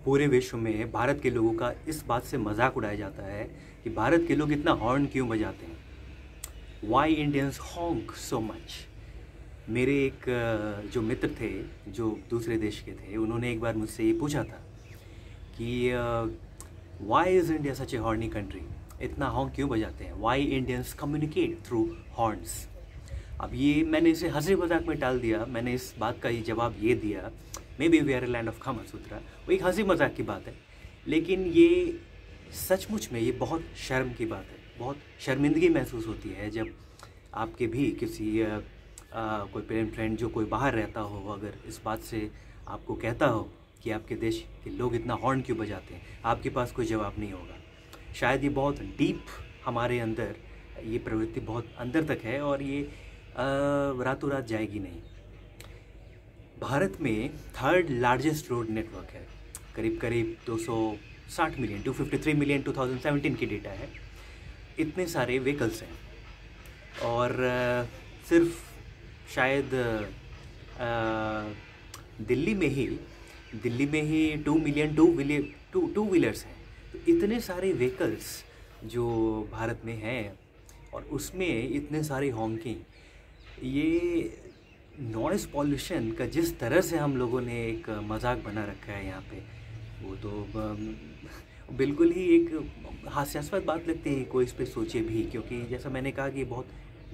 पूरे विश्व में भारत के लोगों का इस बात से मजाक उड़ाया जाता है कि भारत के लोग इतना हॉर्न क्यों बजाते हैं। Why Indians हॉन्क so much. मेरे एक जो मित्र थे जो दूसरे देश के थे, उन्होंने एक बार मुझसे ये पूछा था कि why is India such a horny country, इतना हॉन्क क्यों बजाते हैं। Why Indians communicate through horns. अब ये मैंने इसे हंसी मजाक में टाल दिया। मैंने इस बात का ही जवाब ये दिया, maybe we are a land of Kamasutra. वो एक हंसी मजाक की बात है, लेकिन ये सचमुच में ये बहुत शर्म की बात है। बहुत शर्मिंदगी महसूस होती है जब आपके भी किसी कोई पेरेंट फ्रेंड जो कोई बाहर रहता हो, अगर इस बात से आपको कहता हो कि आपके देश के लोग इतना हॉर्न क्यों बजाते हैं, आपके पास कोई जवाब नहीं होगा। शायद ये बहुत डीप हमारे अंदर, ये प्रवृत्ति बहुत अंदर तक है और ये रातों रात जाएगी नहीं। भारत में थर्ड लार्जेस्ट रोड नेटवर्क है, करीब करीब 260 मिलियन, 253 मिलियन 2017 की डेटा है। इतने सारे व्हीकल्स हैं और सिर्फ शायद दिल्ली में ही 2 मिलियन टू व्हीलर्स हैं। तो इतने सारे व्हीकल्स जो भारत में हैं और उसमें इतने सारी हॉन्किंग, ये नॉइज़ पॉल्यूशन का जिस तरह से हम लोगों ने एक मजाक बना रखा है यहाँ पे, वो तो बिल्कुल ही एक हास्यास्पद बात लगती है कोई इस पर सोचे भी, क्योंकि जैसा मैंने कहा कि ये बहुत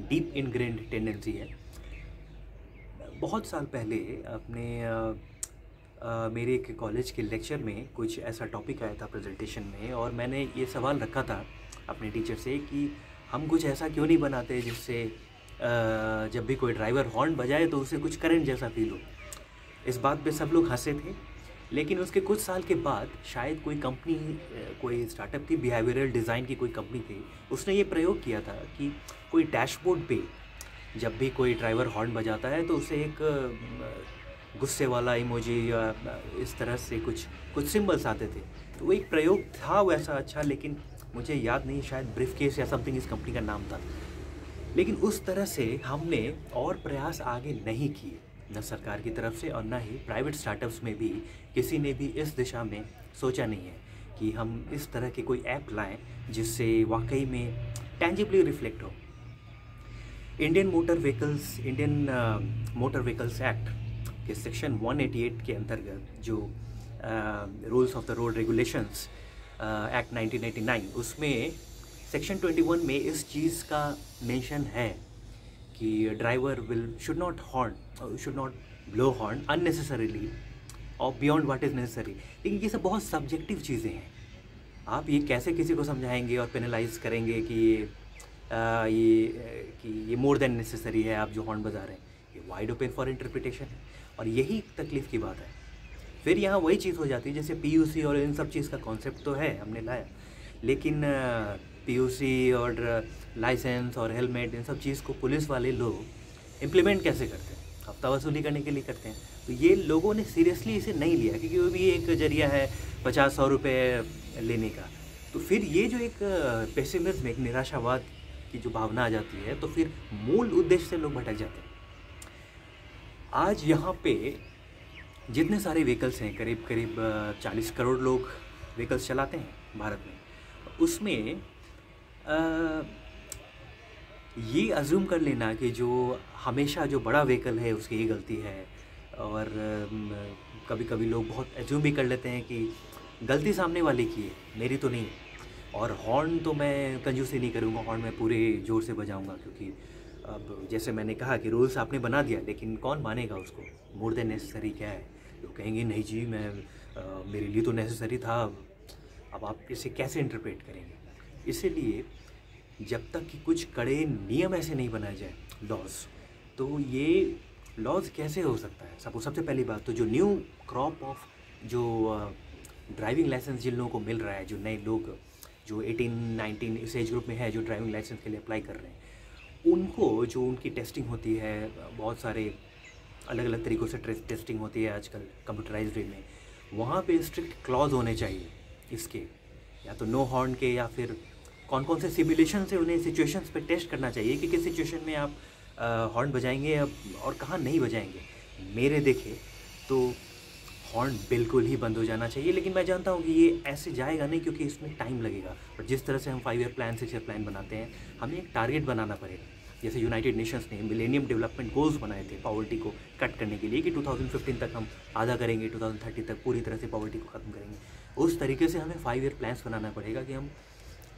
डीप इनग्रेन्ड टेंडेंसी है। बहुत साल पहले मेरे एक कॉलेज के लेक्चर में कुछ ऐसा टॉपिक आया था प्रेजेंटेशन में, और मैंने ये सवाल रखा था अपने टीचर से कि हम कुछ ऐसा क्यों नहीं बनाते जिससे जब भी कोई ड्राइवर हॉर्न बजाए तो उसे कुछ करंट जैसा फील हो। इस बात पे सब लोग हंसे थे, लेकिन उसके कुछ साल के बाद शायद कोई कंपनी, कोई स्टार्टअप थी, बिहेवियरल डिज़ाइन की कोई कंपनी थी, उसने ये प्रयोग किया था कि कोई डैशबोर्ड पे जब भी कोई ड्राइवर हॉर्न बजाता है तो उसे एक गुस्से वाला इमोजी या इस तरह से कुछ सिंबल्स आते थे। तो वो एक प्रयोग था वैसा अच्छा, लेकिन मुझे याद नहीं, शायद ब्रीफकेस या समथिंग इस कंपनी का नाम था। लेकिन उस तरह से हमने और प्रयास आगे नहीं किए, न सरकार की तरफ से और न ही प्राइवेट स्टार्टअप्स में भी किसी ने भी इस दिशा में सोचा नहीं है कि हम इस तरह के कोई ऐप लाएं जिससे वाकई में टेंजिबली रिफ्लेक्ट हो। इंडियन मोटर व्हीकल्स एक्ट के सेक्शन 188 के अंतर्गत जो rules of the road regulations act 1989, उसमें सेक्शन 21 में इस चीज़ का मेंशन है कि driver should not blow horn unnecessarily और बियॉन्ड व्हाट इज़ नेसेसरी। लेकिन ये सब बहुत सब्जेक्टिव चीज़ें हैं। आप ये कैसे किसी को समझाएंगे और पेनलाइज करेंगे कि ये मोर देन नेसेसरी है आप जो हॉर्न बजा रहे हैं, ये वाइड ओपन फॉर इंटरप्रिटेशन है। और यही तकलीफ़ की बात है। फिर यहाँ वही चीज़ हो जाती है, जैसे पीयूसी और इन सब चीज़ का कॉन्सेप्ट तो है, हमने लाया, लेकिन पीयूसी और लाइसेंस और हेलमेट, इन सब चीज़ को पुलिस वाले लोग इम्प्लीमेंट कैसे करते हैं? हफ्ता वसूली करने के लिए करते हैं। तो ये लोगों ने सीरियसली इसे नहीं लिया, क्योंकि वो भी एक जरिया है 50-100 रुपये लेने का। तो फिर ये जो एक पेसिमिज्म, एक निराशावाद की जो भावना आ जाती है, तो फिर मूल उद्देश्य से लोग भटक जाते हैं। आज यहाँ पे जितने सारे व्हीकल्स हैं, करीब करीब 40 करोड़ लोग व्हीकल्स चलाते हैं भारत में, उसमें ये अज्यूम कर लेना कि जो हमेशा जो बड़ा व्हीकल है उसकी ही गलती है, और कभी कभी लोग बहुत अज्यूम भी कर लेते हैं कि गलती सामने वाले की है, मेरी तो नहीं। और हॉर्न तो मैं कंजूसी नहीं करूँगा, हॉर्न मैं पूरे ज़ोर से बजाऊँगा, क्योंकि अब जैसे मैंने कहा कि रूल्स आपने बना दिया, लेकिन कौन मानेगा उसको? मोर देन नेसेसरी क्या है? लोग कहेंगे नहीं जी, मेरे लिए तो नेसेसरी था। अब आप इसे कैसे इंटरप्रेट करेंगे? इसीलिए जब तक कि कुछ कड़े नियम ऐसे नहीं बनाए जाए, लॉज, तो ये लॉज कैसे हो सकता है? सबसे पहली बात तो जो न्यू क्रॉप ऑफ जो ड्राइविंग लाइसेंस जिन लोगों को मिल रहा है, जो नए लोग जो 18-19 इस एज ग्रुप में है, जो ड्राइविंग लाइसेंस के लिए अप्लाई कर रहे हैं, उनको जो उनकी टेस्टिंग होती है, बहुत सारे अलग अलग तरीक़ों से टेस्टिंग होती है आजकल कंप्यूटराइज्ड वे में, वहाँ पे स्ट्रिक्ट क्लॉज होने चाहिए इसके, या तो नो हॉर्न के, या फिर कौन कौन से सिमुलेशन से उन्हें सिचुएशंस पे टेस्ट करना चाहिए कि किस सिचुएशन में आप हॉर्न बजाएंगे और कहाँ नहीं बजाएंगे। मेरे देखे तो हॉर्न बिल्कुल ही बंद हो जाना चाहिए, लेकिन मैं जानता हूँ कि ये ऐसे जाएगा नहीं क्योंकि इसमें टाइम लगेगा। और जिस तरह से हम 5 ईयर प्लान 6 ईयर प्लान बनाते हैं, हमें एक टारगेट बनाना पड़ेगा। जैसे यूनाइटेड नेशंस ने मिलेनियम डेवलपमेंट गोल्स बनाए थे पॉवर्टी को कट करने के लिए कि 2015 तक हम आधा करेंगे, 2030 तक पूरी तरह से पॉवर्टी को ख़त्म करेंगे। उस तरीके से हमें 5 ईयर प्लान्स बनाना पड़ेगा कि हम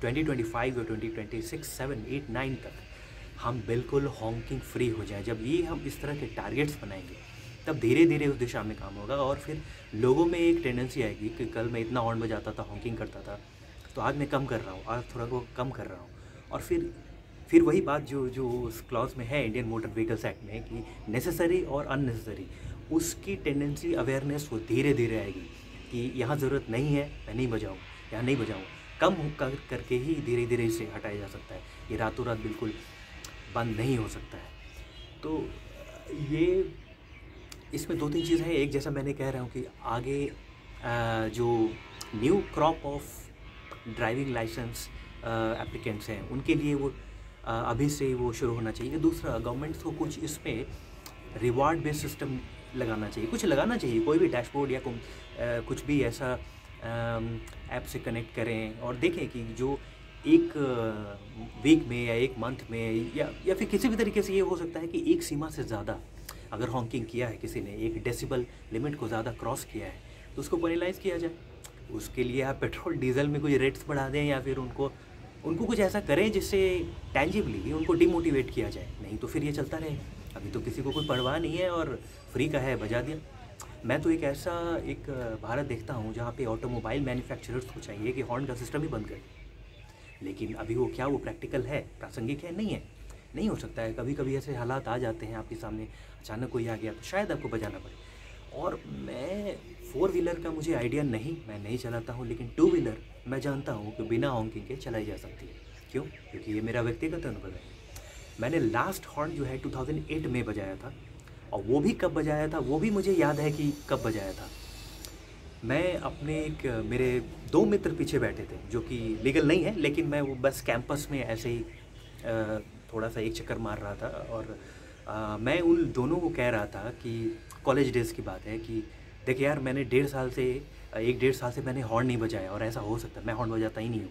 2025 और 2026, 7, 8, 9 तक हम बिल्कुल हॉकिंग फ्री हो जाए। जब ये हम इस तरह के टारगेट्स बनाएंगे तब धीरे धीरे उस दिशा में काम होगा, और फिर लोगों में एक टेंडेंसी आएगी कि कल मैं इतना हॉर्न बजाता था, हॉकिंग करता था, तो आज मैं कम कर रहा हूँ, आज थोड़ा वो कम कर रहा हूँ। और फिर वही बात जो उस क्लॉज में है इंडियन मोटर व्हीकल्स एक्ट में कि नेसेसरी और अननेसेसरी, उसकी टेंडेंसी अवेयरनेस वो धीरे धीरे आएगी कि यहाँ ज़रूरत नहीं है, मैं नहीं बजाऊँ, यहाँ नहीं बजाऊँ, कम करके ही धीरे धीरे इसे हटाया जा सकता है। ये रातों रात बिल्कुल बंद नहीं हो सकता है। तो ये इसमें 2-3 चीज़ हैं। एक, जैसा मैंने कह रहा हूँ कि आगे जो new crop of driving licence applicants हैं उनके लिए वो अभी से वो शुरू होना चाहिए। दूसरा, गवर्नमेंट्स को कुछ इसमें रिवार्ड बेस्ड सिस्टम लगाना चाहिए, कुछ लगाना चाहिए, कोई भी डैशबोर्ड या कुछ भी ऐसा ऐप से कनेक्ट करें और देखें कि जो एक वीक में या एक मंथ में या फिर किसी भी तरीके से ये हो सकता है कि एक सीमा से ज़्यादा अगर हॉकिंग किया है किसी ने, एक डेसिबल लिमिट को ज़्यादा क्रॉस किया है, तो उसको पेनलाइज़ किया जाए। उसके लिए आप पेट्रोल डीजल में कुछ रेट्स बढ़ा दें या फिर उनको कुछ ऐसा करें जिससे टेंजिबली उनको डिमोटिवेट किया जाए। नहीं तो फिर ये चलता रहेगा। अभी तो किसी को कोई परवाह नहीं है और फ्री का है, बजा दिया। मैं तो एक भारत देखता हूँ जहाँ पे ऑटोमोबाइल मैन्युफैक्चरर्स को चाहिए कि हॉर्न का सिस्टम ही बंद करें, लेकिन अभी वो प्रैक्टिकल है, प्रासंगिक है? नहीं है, नहीं हो सकता है। कभी कभी ऐसे हालात आ जाते हैं आपके सामने, अचानक कोई आ गया तो शायद आपको बजाना पड़े। और मैं 4 व्हीलर का मुझे आइडिया नहीं, मैं नहीं चलाता हूँ, लेकिन 2 व्हीलर मैं जानता हूँ कि बिना हॉकिंग के चलाई जा सकती है। क्यों? क्योंकि ये मेरा व्यक्तिगत अनुभव है। मैंने लास्ट हॉर्न जो है 2008 में बजाया था, और वो भी कब बजाया था वो भी मुझे याद है कि कब बजाया था। मैं अपने मेरे 2 मित्र पीछे बैठे थे जो कि लीगल नहीं है, लेकिन मैं वो बस कैंपस में ऐसे ही थोड़ा सा एक चक्कर मार रहा था। और मैं उन दोनों को कह रहा था कि कॉलेज डेज़ की बात है कि देख यार, मैंने 1.5 साल से मैंने हॉर्न नहीं बजाया, और ऐसा हो सकता है मैं हॉर्न बजाता ही नहीं हूँ,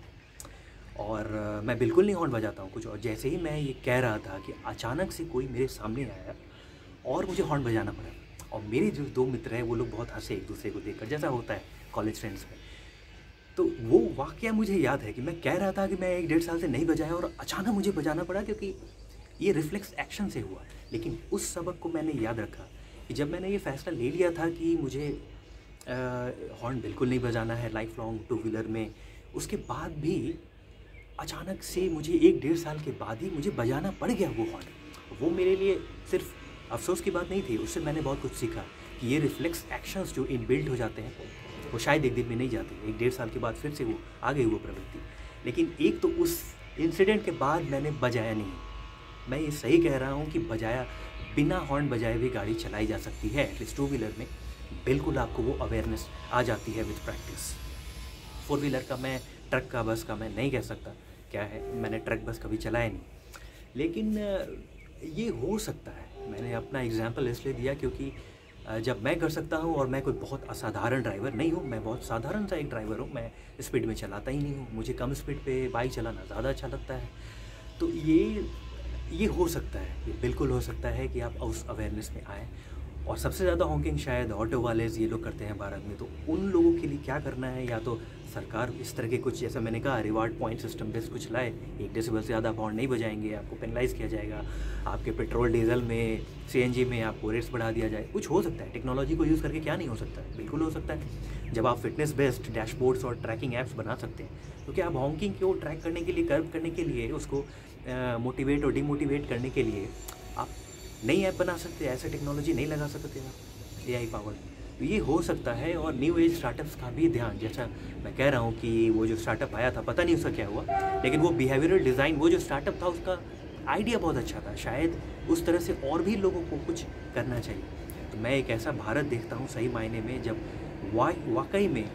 और मैं बिल्कुल नहीं हॉर्न बजाता हूँ कुछ। और जैसे ही मैं ये कह रहा था कि अचानक से कोई मेरे सामने आया और मुझे हॉर्न बजाना पड़ा, और मेरे जो 2 मित्र हैं वो लोग बहुत हंसे एक दूसरे को देखकर, जैसा होता है कॉलेज फ्रेंड्स में। तो वो वाक़या मुझे याद है कि मैं कह रहा था कि मैं 1-1.5 साल से नहीं बजाया और अचानक मुझे बजाना पड़ा, क्योंकि ये रिफ्लेक्स एक्शन से हुआ। लेकिन उस सबक को मैंने याद रखा कि जब मैंने ये फ़ैसला ले लिया था कि मुझे हॉर्न बिल्कुल नहीं बजाना है लाइफ लॉन्ग 2 व्हीलर में, उसके बाद भी अचानक से मुझे 1-1.5 साल के बाद ही मुझे बजाना पड़ गया वो हॉर्न। वो मेरे लिए सिर्फ अफसोस की बात नहीं थी, उससे मैंने बहुत कुछ सीखा कि ये रिफ्लेक्स एक्शंस जो इनबिल्ट हो जाते हैं वो शायद एक दिन में नहीं जाते, 1-1.5 साल के बाद फिर से वो आ गई वो प्रवृत्ति। लेकिन एक तो उस इंसिडेंट के बाद मैंने बजाया नहीं। मैं ये सही कह रहा हूँ कि बिना हॉर्न बजाए भी गाड़ी चलाई जा सकती है, एटलीस्ट 2 व्हीलर में बिल्कुल आपको वो अवेयरनेस आ जाती है विद प्रैक्टिस। 4 व्हीलर का, मैं ट्रक का, बस का मैं नहीं कह सकता क्या है, मैंने ट्रक बस कभी चलाया नहीं, लेकिन ये हो सकता है। मैंने अपना एग्जाम्पल इसलिए दिया क्योंकि जब मैं कर सकता हूँ, और मैं कोई बहुत असाधारण ड्राइवर नहीं हूँ, मैं बहुत साधारण सा एक ड्राइवर हूँ, मैं स्पीड में चलाता ही नहीं हूँ, मुझे कम स्पीड पे बाइक चलाना ज़्यादा अच्छा लगता है। तो ये हो सकता है, ये बिल्कुल हो सकता है कि आप उस अवेयरनेस में आएँ। और सबसे ज़्यादा हॉकिंग शायद ऑटो वाले ये लोग करते हैं भारत में, तो उन लोगों के लिए क्या करना है, या तो सरकार इस तरह के कुछ, जैसा मैंने कहा, रिवार्ड पॉइंट सिस्टम बेस्ड कुछ लाए। 1 डेसिबल से ज़्यादा हॉर्न नहीं बजाएंगे, आपको पेनलाइज़ किया जाएगा, आपके पेट्रोल डीजल में, CNG में आपको रेट्स बढ़ा दिया जाए। कुछ हो सकता है, टेक्नोलॉजी को यूज़ करके क्या नहीं हो सकता है, बिल्कुल हो सकता है। जब आप फिटनेस बेस्ड डैशबोर्ड्स और ट्रैकिंग ऐप्स बना सकते हैं, तो क्या आप हॉकिंग को ट्रैक करने के लिए, कर्व करने के लिए, उसको मोटिवेट और डिमोटिवेट करने के लिए आप नई ऐप बना सकते हैं? ऐसे टेक्नोलॉजी नहीं लगा सकते आप AI पावर? तो ये हो सकता है। और न्यू एज स्टार्टअप्स का भी ध्यान, जैसा मैं कह रहा हूँ कि वो जो स्टार्टअप आया था, पता नहीं उसका क्या हुआ, लेकिन वो बिहेवियरल डिज़ाइन, वो जो स्टार्टअप था उसका आइडिया बहुत अच्छा था। शायद उस तरह से और भी लोगों को कुछ करना चाहिए। तो मैं एक ऐसा भारत देखता हूँ सही मायने में, जब वाकई में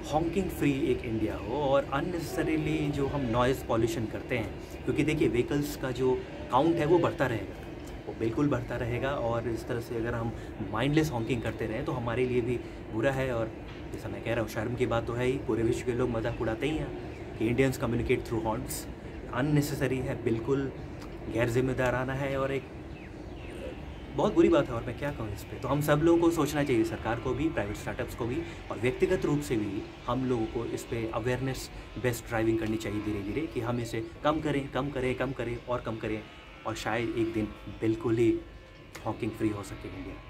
हॉकिंग फ्री एक इंडिया हो, और अननेसेसरीली जो हम नॉइज़ पॉल्यूशन करते हैं, क्योंकि देखिए व्हीकल्स का जो काउंट है वो बढ़ता रहेगा, वो बिल्कुल बढ़ता रहेगा। और इस तरह से अगर हम माइंडलेस हॉकिंग करते रहें तो हमारे लिए भी बुरा है। और जैसा मैं कह रहा हूँ, शर्म की बात तो है ही, पूरे विश्व के लोग मजाक उड़ाते ही हैं कि Indians communicate through horns. Unnecessary है, बिल्कुल गैर जिम्मेदाराना है और एक बहुत बुरी बात है। और मैं क्या कहूँ इस पे, तो हम सब लोगों को सोचना चाहिए, सरकार को भी, प्राइवेट स्टार्टअप्स को भी, और व्यक्तिगत रूप से भी हम लोगों को इस पे अवेयरनेस बेस्ड ड्राइविंग करनी चाहिए धीरे धीरे, कि हम इसे कम करें, कम करें, कम करें और कम करें, और शायद एक दिन बिल्कुल ही हॉकिंग फ्री हो सके इंडिया।